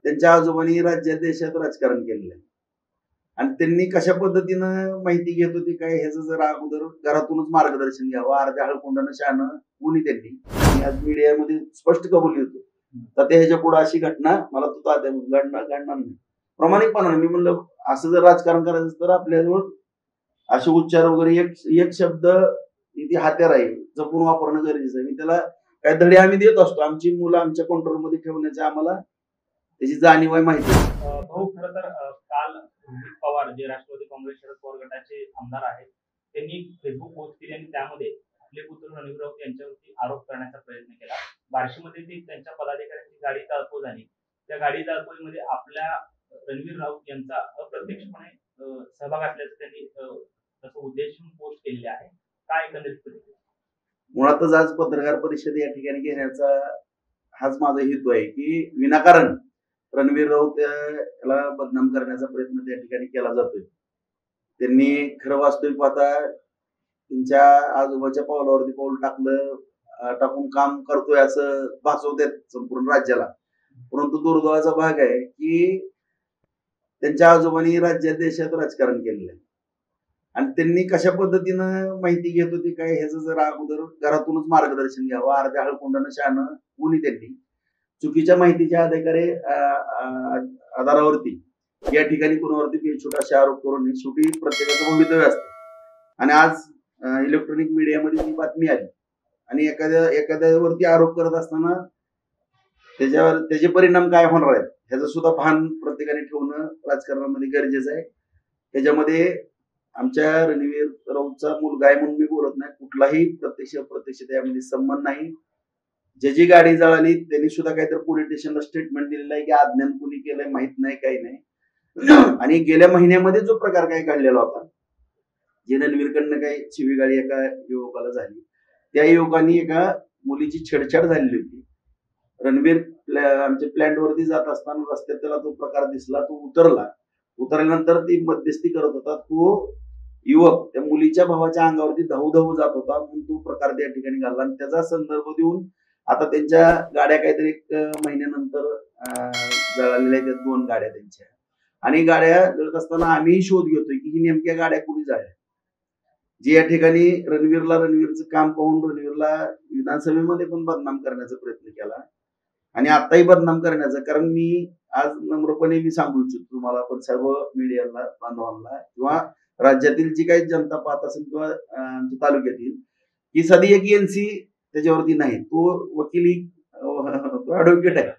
त्यांच्या आजोबांनी राज्यात देशात राजकारण केलेलं आहे आणि त्यांनी कशा पद्धतीनं माहिती घेत होती काय ह्याचं जरा अगोदर घरातूनच मार्गदर्शन घ्यावं. अर्ध्या हळकुंडानं शहाणं कोणी त्यांनी आज मीडियामध्ये स्पष्ट कबुली होतो. तर ह्याच्या पुढे अशी घटना मला तू घडणार नाही. प्रामाणिकपणाने मी म्हणलं असं जर राजकारण करायचं तर आपल्याजवळ असे उच्चार वगैरे एक शब्द ती हत्यार आहे, जपून वापरणं गरजेचं आहे. मी त्याला काय धडे आम्ही देत असतो. आमची मुलं आमच्या कंट्रोलमध्ये ठेवण्याची आम्हाला त्याची जाणीव आहे, माहिती आहे. भाऊ खरं तर काल रोहित पवार जे राष्ट्रवादी काँग्रेस शरद पवार गटाचे आमदार आहेत त्यांनी फेसबुक पोस्ट केली आणि त्यामध्ये आपले पुत्र रणवीर राऊत यांच्यावरती आरोप करण्याचा प्रयत्न केला. बार्शीमध्ये ते त्यांच्या पदाधिकाऱ्यांची गाडी तळफो झाली. त्या गाडी तळफोमध्ये आपल्या रणवीर राऊत यांचा अप्रत्यक्षपणे सहभाग असल्याचं त्यांनी तसं उद्देशून पोस्ट केलेले आहे. काय एकंदरीत मुळातच आज पत्रकार परिषद या ठिकाणी घेण्याचा हाच माझा हेतू आहे की विनाकारण रणवीर राऊत याला बदनाम करण्याचा प्रयत्न त्या ठिकाणी केला जातोय. त्यांनी खरं वास्तविक पाहता त्यांच्या आजोबाच्या पावलावरती पाऊल टाकून काम करतोय असं भासवतात संपूर्ण राज्याला. परंतु दुर्दैवाचा भाग आहे की त्यांच्या आजोबांनी राज्यात देशात राजकारण केलेलं आहे आणि त्यांनी कशा पद्धतीनं माहिती घेत होती काय ह्याचं जरा अगोदर घरातूनच मार्गदर्शन घ्यावं. अर्ध्या हळकुंडानं शहाणं कोणी त्यांनी चुकीच्या माहितीच्या आधारावरती या ठिकाणी कोणावरती बेछूट असे आरोप करून शेवटी प्रत्येकाचं भवितव्य असतं. आणि आज इलेक्ट्रॉनिक मीडियामध्ये ती बातमी आली आणि एखाद्यावरती आरोप करत असताना त्याचे परिणाम काय होणार आहेत ह्याचं सुद्धा भान प्रत्येकाने ठेवणं राजकारणामध्ये गरजेचं आहे. त्याच्यामध्ये आमच्या रणवीर राऊतचा मुलगा आहे म्हणून मी बोलत नाही. कुठलाही प्रत्यक्ष अप्रत्यक्ष त्यामध्ये संबंध नाही. जी गाडी जळाली त्यांनी सुद्धा काहीतरी पोलीस स्टेशनला स्टेटमेंट दिलेलं आहे की अज्ञान कोणी केलंय माहित नाही, काही नाही. आणि गेल्या महिन्यामध्ये जो प्रकार काही घडलेला होता, जे रणवीरकडनं काही शिवीगाळी एका युवकाला झाली, त्या युवकांनी एका मुलीची छेडछाड झालेली होती. रणवीर आमच्या प्लॅन्ट वरती जात असताना रस्त्यात त्याला तो प्रकार दिसला. तो उतरल्यानंतर ती मध्यस्थी करत होता. तो युवक त्या मुलीच्या भावाच्या अंगावरती धावू जात होता म्हणून तो प्रकार त्या ठिकाणी घडला. आणि त्याचा संदर्भ देऊन आता त्यांच्या गाड्या काहीतरी 1 महिन्यानंतर जळालेल्या आहेत, 2 गाड्या त्यांच्या. आणि गाड्या जळत असताना आम्ही शोध घेतोय की ही नेमक्या गाड्या कोणी जाळल्या. जी या ठिकाणी रणवीरचं काम पाहून रणवीरला विधानसभेमध्ये पण बदनाम करण्याचा प्रयत्न केला आणि आताही बदनाम करण्याचा. कारण मी आज नम्रपणे मी सांगू इच्छितो तुम्हाला, पण सर्व मीडियाला बांधवांना किंवा राज्यातील जी काही जनता पाहत असेल किंवा आमच्या तालुक्यातील, की साधी एक एनसी त्याच्यावरती नाही. तो वकिली ऍडव्होकेट आहे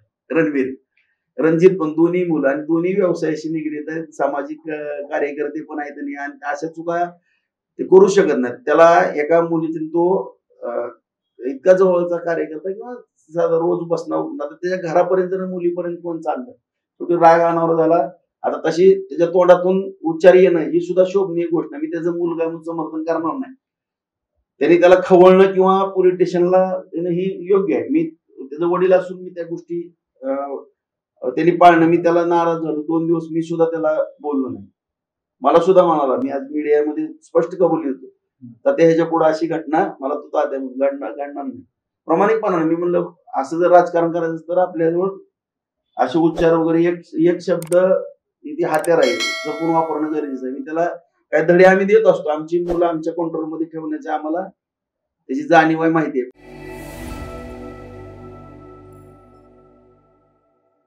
रणजित पण दोन्ही मुलं आणि दोन्ही व्यवसायाशी निगडीत आहेत. सामाजिक कार्यकर्ते पण आहेत आणि अशा चुका ते करू शकत नाहीत. त्याला एका मुलीतून तो इतका जवळचा कार्यकर्ता किंवा साधा रोज बसणार त्याच्या घरापर्यंत मुलीपर्यंत कोण चाललं, शेवटी राग अनावर झाला. आता तशी त्याच्या तोंडातून उच्चार येणं ही सुद्धा शोभनीय गोष्ट नाही. मी त्याचं मुलगा म्हणून समर्थन करणार नाही. त्यांनी त्याला खवळणं किंवा पोलीस स्टेशनला देणं ही योग्य आहे. मी त्याचं वडील असून मी त्या गोष्टी त्यांनी पाळणं, मी त्याला नाराज झालो. 2 दिवस मी सुद्धा त्याला बोललो नाही. मला सुद्धा म्हणाला, मी आज मीडियामध्ये स्पष्ट कबुली होतो. तर ह्याच्या पुढे अशी घटना मला तू घडणार नाही. प्रामाणिकपणाने मी म्हणलं असं जर राजकारण करायचं तर आपल्याजवळ असे उच्चार वगैरे एक शब्द ती हत्यार आहे, जपून वापरणं गरजेचं आहे. मी त्याला काय धडे आम्ही देत असतो. आमची मुलं आमच्या कंट्रोलमध्ये ठेवण्याची आम्हाला त्याची जाणीव आहे, माहिती आहे.